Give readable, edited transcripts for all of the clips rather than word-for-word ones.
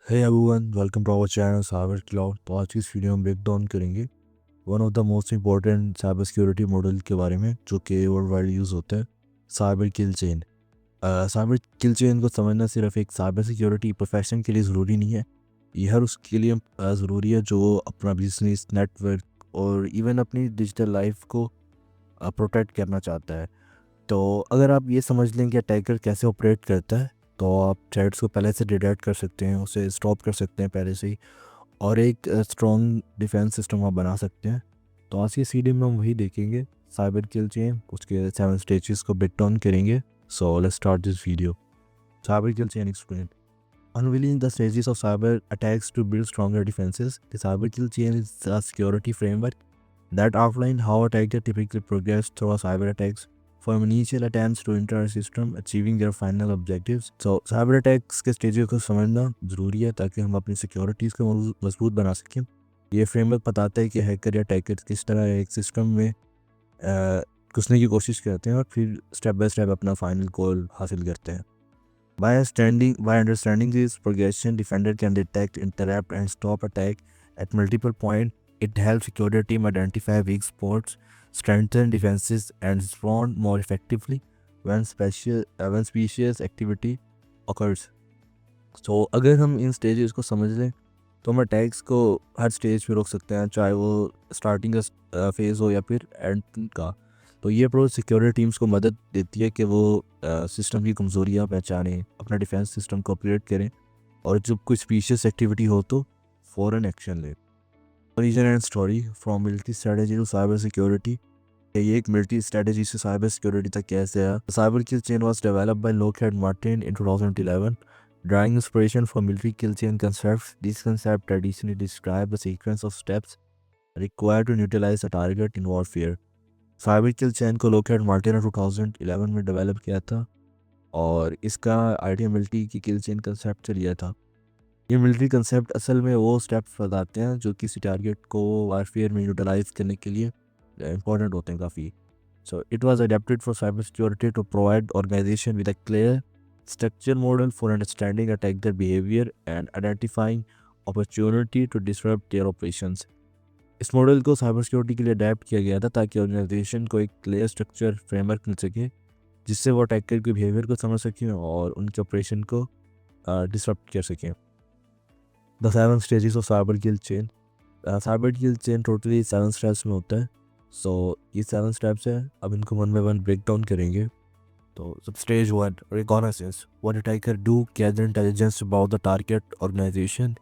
Hey everyone, welcome to our channel cyber cloud. तो आज की इस वीडियो में ब्रेक डाउन करेंगे one of the most important cyber security model के बारे में जो कि वर्ल्ड वाइड यूज़ होता है, cyber kill chain. Cyber kill chain को समझना सिर्फ एक साइबर सिक्योरिटी प्रोफेशन के लिए ज़रूरी नहीं है। ये हर उसके लिए ज़रूरी है जो अपना बिजनेस, नेटवर्क और इवन अपनी डिजिटल लाइफ को प्रोटेक्ट करना चाहता है। तो अगर आप ये समझ लें कि अटैकर कैसे ऑपरेट करता है, तो आप थ्रेड्स को पहले से डिटेक्ट कर सकते हैं, उसे स्टॉप कर सकते हैं पहले से ही, और एक स्ट्रॉन्ग डिफेंस सिस्टम आप बना सकते हैं। तो आज की सीडी में हम वही देखेंगे, साइबर किल चेन, उसके 7 स्टेजेस को ब्रेक डाउन करेंगे। So let's start this video. Cyber kill chain explain. Unveiling the stages of cyber attacks to build stronger defenses, the cyber kill chain is a security framework that outline how attackers typically progress through cyber attacks from initial attempts to enter a system, achieving their final objectives. So cyber attacks के stages को समझना ज़रूरी है ताकि हम अपनी securities को मजबूत बना सकें। ये फ्रेमवर्क बताता है कि हैकर या अटैकर किस तरह एक सिस्टम में घुसने की कोशिश करते हैं और फिर स्टेप बाय स्टेप अपना फाइनल गोल हासिल करते हैं। By understanding this progression, defender can detect, interrupt, and stop attack at multiple points. It helps security team identify weak spots, strengthen defenses, and respond more effectively when specious activity occurs. So अगर हम इन stages को समझ लें तो हम attacks को हर stage पे रोक सकते हैं, चाहे वो स्टार्टिंग का फेज़ हो या फिर एंड का। तो ये अप्रोच सिक्योरिटी टीम्स को मदद देती है कि वो सिस्टम की कमज़ोरियाँ पहचानें, अपना डिफेंस सिस्टम को अपग्रेड करें, और जब कोई स्पीशियस एक्टिविटी हो तो फ़ौरन एक्शन लें। Origin and story from military strategy to cyber security. ये एक मिलिट्री स्ट्रेटेजी से साइबर सिक्योरिटी तक कैसे आया। Cyber kill chain was developed by Lockheed Martin in 2011, drawing inspiration from military kill chain concepts. These concepts traditionally describe the sequence of steps required to neutralize a target in warfare. Cyber kill chain को Lockheed Martin ने 2011 में develop किया था और इसका idea military की kill chain concept से लिया था। ये मिलिट्री कंसेप्ट असल में वो स्टेप्स बताते हैं जो किसी टारगेट को वारफेयर में यूटिलाइज करने के लिए इंपॉर्टेंट होते हैं काफ़ी। So it was adapted for cyber security to provide organisation with a clear structure model for understanding attacker behavior and identifying opportunity to disrupt their operations. इस मॉडल को साइबर सिक्योरिटी के लिए अडेप्ट किया गया था ताकि ऑर्गेनाइजेशन को एक क्लियर स्ट्रक्चर फ्रेमवर्क मिल सके जिससे वो अटैकर के बिहेवियर को समझ सकें और उनके ऑपरेशन को डिसरप्ट कर सकें। The 7 stages of cyber kill chain. Cyber kill chain totally 7 steps में होता है। सो ये 7 स्टेप्स हैं, अब इनको one by one break down करेंगे। So, stage 1, reconnaissance. What attacker do: gather intelligence about the target organization,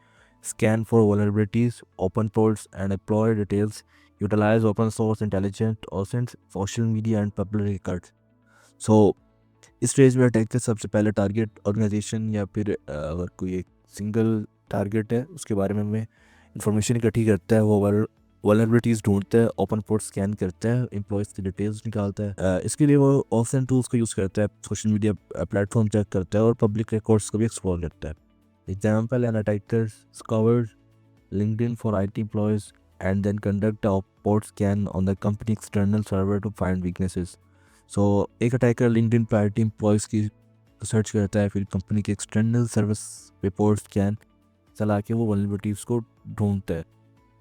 scan for vulnerabilities, open ports, and exploit details. Utilize open source intelligence, OSINT, social media, and public records. So, इस stage में attacker सबसे पहले target organisation या फिर अगर कोई एक single target है उसके बारे में इंफॉर्मेशन इकट्ठी करता है, वो वल्नरेबिलिटीज़ ढूंढता है, ओपन पोर्ट स्कैन करता है, एम्प्लॉयज़ की डिटेल्स निकालता है। इसके लिए वो ऑफलाइन टूल्स को यूज़ करता है, सोशल मीडिया प्लेटफॉर्म चेक करता है और पब्लिक रिकॉर्ड्स को भी एक्सप्लोर करता है। Example, an attacker scoured LinkedIn for IT employees and then conduct a port scan on the company external server to find weaknesses. So एक अटैकर लिंक्डइन पर IT employees की सर्च करता है, फिर कंपनी के एक्सटर्नल सर्विस पे port scan चला के वो वल्नरेबिलिटीज़ को ढूंढता है।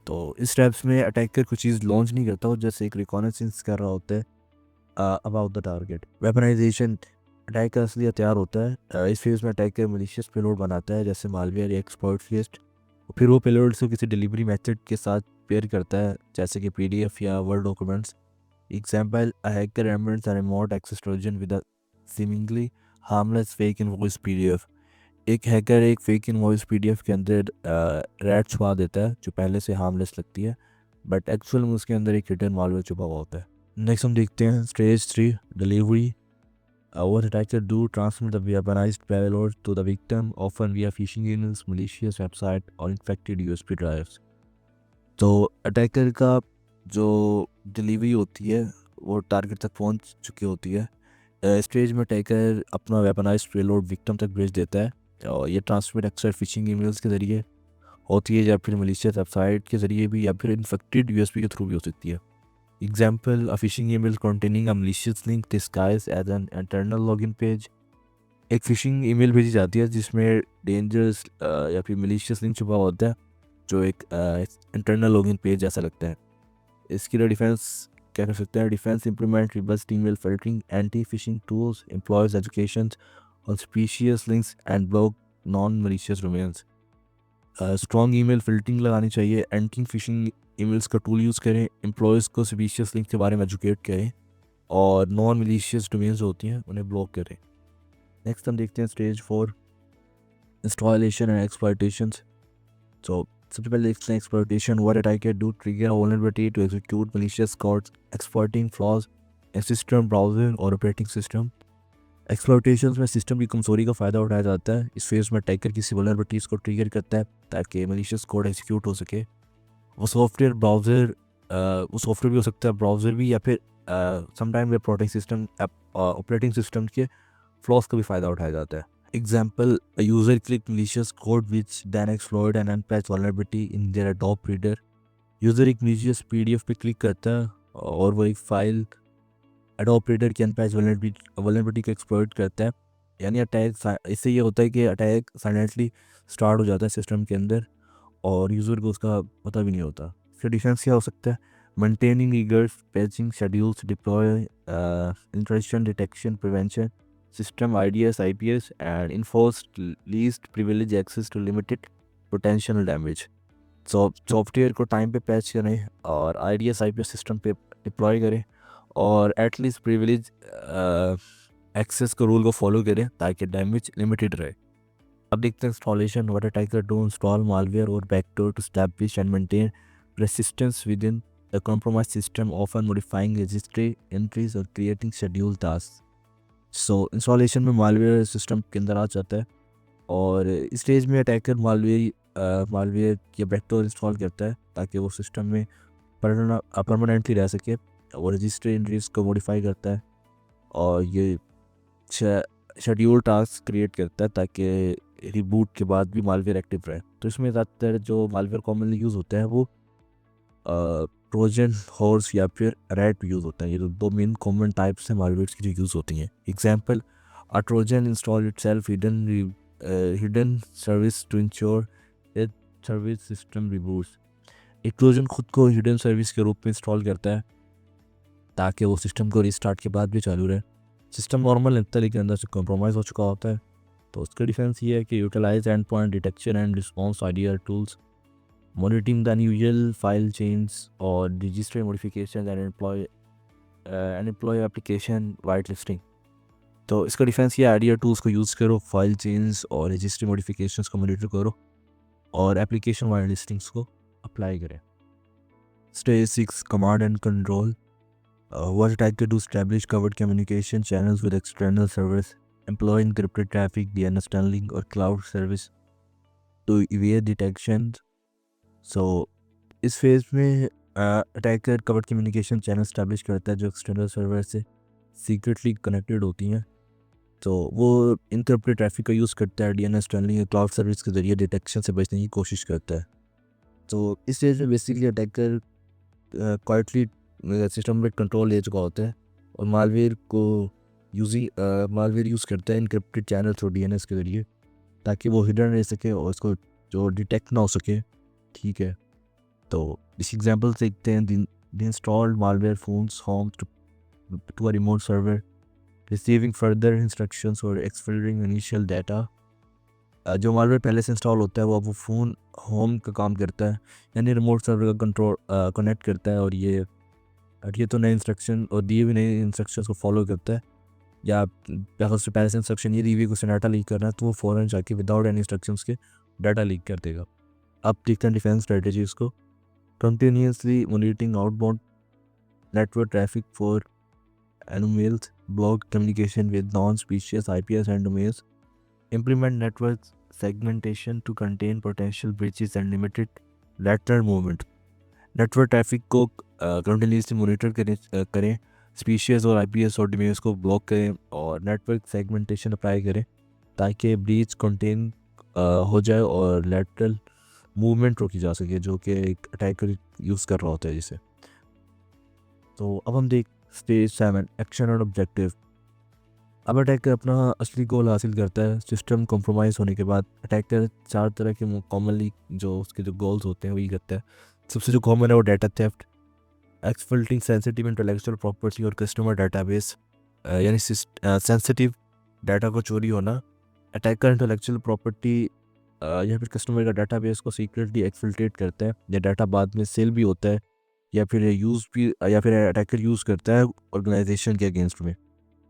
तो इस स्टेप्स में अटैकर कुछ चीज़ लॉन्च नहीं करता, वो जैसे एक रिकॉनेसेंस कर रहा होता है about the target. Weaponisation, attack का असली हथियार होता है। इस फेज़ में अटैकर मलिशियस पेलोड बनाता है जैसे मालवेयर या एक्सपर्ट लिस्ट, फिर वो पेलोड को किसी डिलीवरी मेथड के साथ पेयर करता है जैसे कि PDF या word documents. Example, a hacker embeds a remote access trojan with a seemingly harmless fake invoice PDF। एक हैकर एक फेक इनवॉइस PDF के अंदर रैट छुपा देता है जो पहले से हार्मलेस लगती है, बट एक्चुअल में उसके अंदर एक हिडन मालवेयर छुपा हुआ होता है। नेक्स्ट हम देखते हैं stage 3, delivery. What attacker do: transmit the weaponized payload to the victim, often via phishing emails, malicious website, or infected USB drives. तो अटैकर का जो डिलीवरी होती है वो टारगेट तक पहुंच चुकी होती है। स्टेज में अटैकर अपना वेपनाइज्ड पेलोड विक्टिम तक भेज देता है और ये ट्रांसमिट अक्सर फिशिंग ईमेल्स के ज़रिए होती है या फिर मलिशियस वेबसाइट के ज़रिए भी या फिर इन्फेक्टेड USB के थ्रू भी हो सकती है। Example, a phishing email containing a malicious link disguised as an internal login page. एक फ़िशिंग ईमेल भेजी जाती है जिसमें डेंजरस या फिर मैलिशियस लिंक छुपा होता है, जो एक इंटरनल लॉगिन पेज जैसा लगता है। इसके लिए डिफेंस क्या कर सकते हैं? Defence implement robust email filtering, anti phishing tools, employees education on specious links and block non malicious domains. Strong email filtering लगानी चाहिए, एंटी फिशिंग ईमेल्स का टूल यूज़ करें, एम्प्लॉयज़ को स्पीशियस लिंक के बारे में एजुकेट करें और नॉन मैलिशियस डोमेन्स जो होती हैं उन्हें ब्लॉक करें। नेक्स्ट हम देखते हैं stage 4, installation and exploitations. So सबसे पहले देखते हैं exploitation. What attacker do trigger vulnerability to execute malicious codes, exploiting flaws in system, browser और ऑपरेटिंग सिस्टम। एक्सप्लॉयटेशंस में सिस्टम की कमजोरी का फ़ायदा उठाया जाता है। इस फेज़ में अटैकर किसी वल्नरेबिलिटीज़ को ट्रिगर करता है ताकि मैलिशियस कोड एग्जीक्यूट हो सके। वो सॉफ्टवेयर भी हो सकता है, ब्राउज़र भी, या फिर समटाइम वेब ऑपरेटिंग सिस्टम के फ्लॉज का भी फ़ायदा उठाया जाता है। Example, user click malicious code which then exploit and unpatch vulnerability in their Adobe Reader. User एक malicious PDF पे क्लिक करता है और वो एक फाइल अडोब रीडर की अनपैच वल्नरेबिलिटी को एक्सप्लॉइट करता है। यानी इससे ये होता है कि अटैक साइलेंटली स्टार्ट हो जाता है सिस्टम के अंदर और यूज़र को उसका पता भी नहीं होता। इसका डिफेंस क्या हो सकता है? Maintaining rigorous, patching schedules, deploy intrusion detection prevention system IDS IPS and enforce least privilege access to limited potential damage. Software को टाइम पे पैच करें और IDS IPS सिस्टम पे डिप्लॉय करें और एटलीस्ट प्रिविलेज एक्सेस के रूल को follow करें ताकि डैमेज लिमिटेड रहे। अब देखते हैं installation. What attacker do install malware और backdoor to establish and maintain resistance with in the compromise system, often modifying registry entries और क्रिएटिंग शेड्यूल टास्क। सो इंस्टॉलेशन में मालवेयर सिस्टम के अंदर आ जाता है और इस स्टेज में अटैकर मालवेयर या बैकडोर इंस्टॉल करता है ताकि वो सिस्टम में परमानेंटली रह सके और रजिस्ट्री एंट्रीज को मॉडिफाई करता है और ये शेड्यूल टास्क क्रिएट करता है ताकि रिबूट के बाद भी मालवेयर एक्टिव रहे। तो इसमें ज़्यादातर जो मालवेयर कॉमनली यूज़ होता है वो ट्रोजन हॉर्स या फिर रैट यूज़ होता है। ये दो मेन कॉमन टाइप्स हैं मालवेयर्स की जो यूज़ होती हैं। Example, a trojan install itself hidden service to ensure that service system reboots. एक ट्रोजन खुद को हिडन सर्विस के रूप में इंस्टॉल करता है ताकि वो सिस्टम को रिस्टार्ट के बाद भी चालू रहे। सिस्टम नॉर्मल लगता है लेकिन अंदर से कॉम्प्रोमाइज़ हो चुका होता है। तो उसका डिफेंस ये है कि utilize endpoint detection and response IDR tools, monitoring the unusual file change और register modification and employ application white listing. तो इसका डिफेंस ये IDR टूल्स को यूज़ करो, फाइल चेंज और रजिस्टर मॉडिफिकेशंस को मॉनिटर करो और एप्लीकेशन वाइट लिस्टिंग्स को अप्लाई करें। Stage 6, command and control. What attacker do establish covered communication channels with external servers, employ encrypted traffic, DNS tunneling or cloud service to evade detection. So इस phase में attacker covered communication channel establish करता है जो external server से secretly connected होती हैं। तो वो इनकरिप्टेड ट्रैफिक का यूज़ करता है, DNS टनलिंग या क्लाउड सर्विस के ज़रिए डिटेक्शन से बचने की कोशिश करता है। तो इस स्टेज में बेसिकली अटैकर क्वाइटली सिस्टम पे कंट्रोल ले चुका होता है और मालवेयर यूज़ करता है इनक्रिप्टेड चैनल थ्रू DNS के ज़रिए ताकि वो हिडन रह सके और इसको जो डिटेक्ट ना हो सके। ठीक है, तो इस एग्जांपल से देखते हैं। The installed malware phones home to a remote server, receiving further instructions और एक्सफिल्टरिंग इनिशियल डाटा। जो मालवेयर पहले से इंस्टॉल होता है वो फ़ोन होम का काम करता है, यानी रिमोट सर्वर का कंट्रोल कनेक्ट करता है और ये तो नए इंस्ट्रक्शन और दिए हुए नए इंस्ट्रक्शंस को फॉलो करता है। या उससे पहले से इंस्ट्रक्शन ये दी हुई कुछ डाटा लीक करना है तो वो फ़ौरन जाके विदाउट एनी इंस्ट्रक्शंस के डाटा लीक कर देगा। अब देखते हैं डिफेंस स्ट्रेटजीज़ को। Continuously monitoring outbound network traffic for anomalies, block communication with non-specious IPS and domains, implement network segmentation to contain potential breaches and limited lateral movement. Network traffic को continuously monitor करें, species और IPS और domains को block करें और network segmentation apply करें ताकि breach contain हो जाए और लैटरल मूवमेंट रोकी जा सके जो कि एक अटैकर यूज़ कर रहा होता है जिसे। तो अब हम देख स्टेज 7, एक्शन और ऑब्जेक्टिव। अब अटैकर अपना असली गोल हासिल करता है। सिस्टम कॉम्प्रोमाइज़ होने के बाद अटैकर 4 तरह के कॉमनली जो उसके जो गोल्स होते हैं वही करता है। सबसे जो कॉमन है वो data theft, exploiting sensitive intellectual property और कस्टमर डाटाबेस, यानी सेंसिटिव डाटा को चोरी होना। अटैकर इंटेलेक्चुअल प्रॉपर्टी या फिर कस्टमर का डाटाबेस को सीक्रेटली एक्सफिल्ट्रेट करता है। ये डाटा बाद में सेल भी होता है या फिर यूज़ भी या फिर अटैकर यूज़ करता है ऑर्गेनाइजेशन के अगेंस्ट में।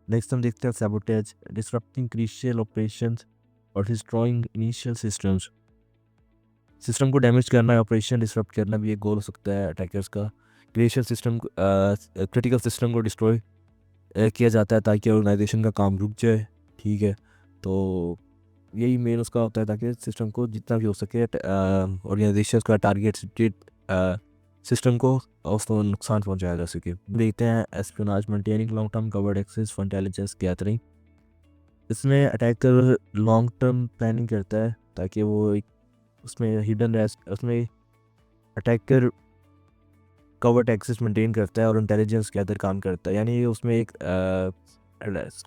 नेक्स्ट हम देखते हैं सैबोटेज, डिसरप्टिंग क्रिशियल ऑपरेशंस और डिस्ट्रॉइंग इनिशियल सिस्टम्स। सिस्टम को डैमेज करना, ऑपरेशन डिसरप्ट करना भी एक गोल हो सकता है अटैकर्स का। क्रिशियल सिस्टम, क्रिटिकल सिस्टम को डिस्ट्रॉय किया जाता है ताकि ऑर्गेनाइजेशन का काम रुक जाए। ठीक है, तो यही मेन उसका होता है ताकि सिस्टम को जितना भी हो सके ऑर्गेनाइजेशन का टारगेट सिस्टम को उसको नुकसान पहुंचाया जा सके। देखते हैं espionage, maintaining long term covert access for intelligence gathering. इसमें अटैकर लॉन्ग टर्म प्लानिंग करता है ताकि वो एक उसमें हिडन रेस्ट उसमें अटैकर कवर्ड एक्सेस मेंटेन करता है और इंटेलिजेंस गैदर काम करता है। यानी उसमें एक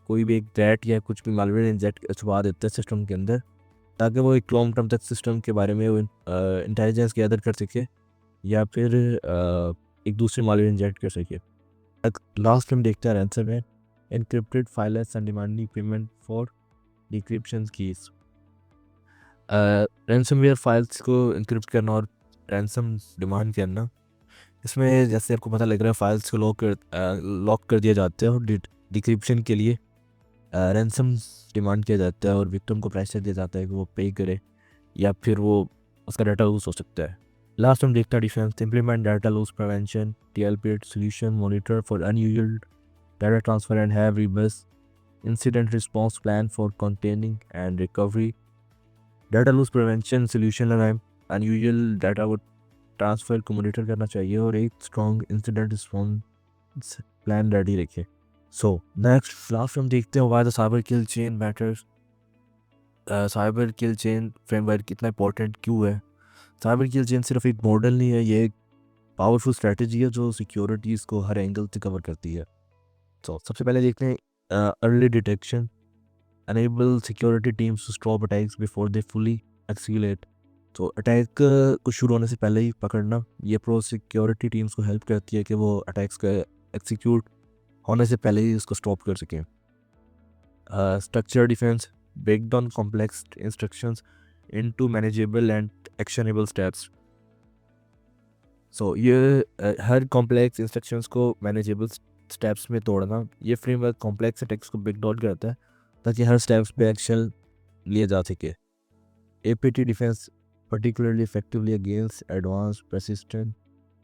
कोई भी एक थ्रेट या कुछ भी मालवेयर इंजेक्ट छुपा देता है सिस्टम के अंदर ताकि वो एक लॉन्ग टर्म तक सिस्टम के बारे में इंटेलिजेंस गैदर कर सके या फिर एक दूसरे मालवेयर इंजेक्ट कर सके। लास्ट में देखते हैं ransomware, encrypted files and demanding payment for decryption keys. Ransomware files को एनक्रिप्ट करना और रैंसम डिमांड करना। इसमें जैसे आपको पता लग रहा है फाइल्स को लॉक कर दिया जाता है और डिक्रिप्शन के लिए रैंसम डिमांड किया जाता है और विक्टिम को प्रेशर दिया जाता है कि वो पे करे या फिर वो उसका डाटा लूज हो सकता है। लास्ट हम देखते हैं defence, implement data loss prevention, DLP solution, monitor for unusual data transfer and have robust incident response plan for containing and recovery. Data loss prevention solution लगाएं, अनयूजुअल डाटा को transfer को monitor करना चाहिए और एक strong incident response plan ready रखें। So next last हम देखते हैं why the cyber kill chain matters. Cyber kill chain framework कितना इंपॉर्टेंट क्यों है। साइबर किल चेन सिर्फ एक मॉडल नहीं है, ये एक पावरफुल स्ट्रैटेजी है जो सिक्योरिटीज़ को हर एंगल से कवर करती है। सो सबसे पहले देखते हैं early detection, enable security teams to stop attacks before they fully escalate। तो अटैक को शुरू होने से पहले ही पकड़ना, ये प्रो सिक्योरिटी टीम्स को हेल्प करती है कि वो अटैक्स का एग्जीक्यूट होने से पहले ही उसको स्टॉप कर सकें। Structure defence, break down complex instructions into manageable and actionable steps. So ये हर कॉम्प्लेक्स इंस्ट्रक्शंस को मैनेजेबल स्टेप्स में तोड़ना, ये फ्रेमवर्क कॉम्प्लेक्स अटैक्स को ब्रेक डाउन करता है ताकि हर स्टेप्स पे एक्शन लिया जा सके। APT defence particularly effectively against advanced persistent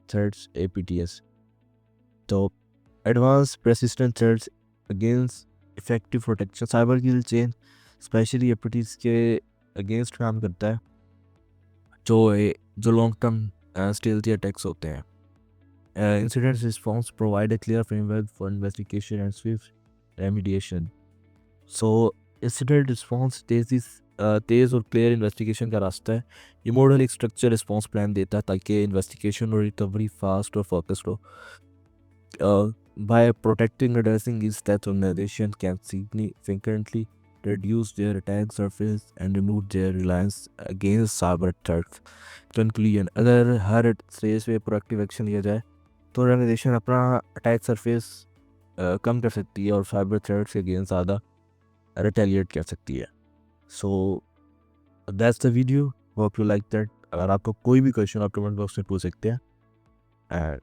threats APTS। तो advanced persistent threats against effective protection, cyber kill chain specially APTs के अगेंस्ट काम करता है जो लॉन्ग टर्म स्टेल्थी अटैक्स होते हैं। Incident response provide a clear framework for investigation and swift remediation। So incident response तेज़ और क्लियर इन्वेस्टिगेशन का रास्ता है। ये मॉडल एक स्ट्रक्चर रिस्पॉन्स प्लान देता है ताकि इन्वेस्टिगेशन और रिकवरी फास्ट और फोकस्ड हो। By protecting addressing is that organisation can significantly reduce their attack surface and remove their reliance against cyber threats। Conclusion, अगर हर स्टेज पे प्रोएक्टिव एक्शन लिया जाए तो ऑर्गेनाइजेशन अपना अटैक सरफेस कम कर सकती है और साइबर थ्रेट्स के अगेंस्ट ज़्यादा रिटेलिएट कर सकती है। So that's the video, hope you like that. अगर आपको कोई भी क्वेश्चन आप कमेंट बॉक्स में पूछ सकते हैं। एंड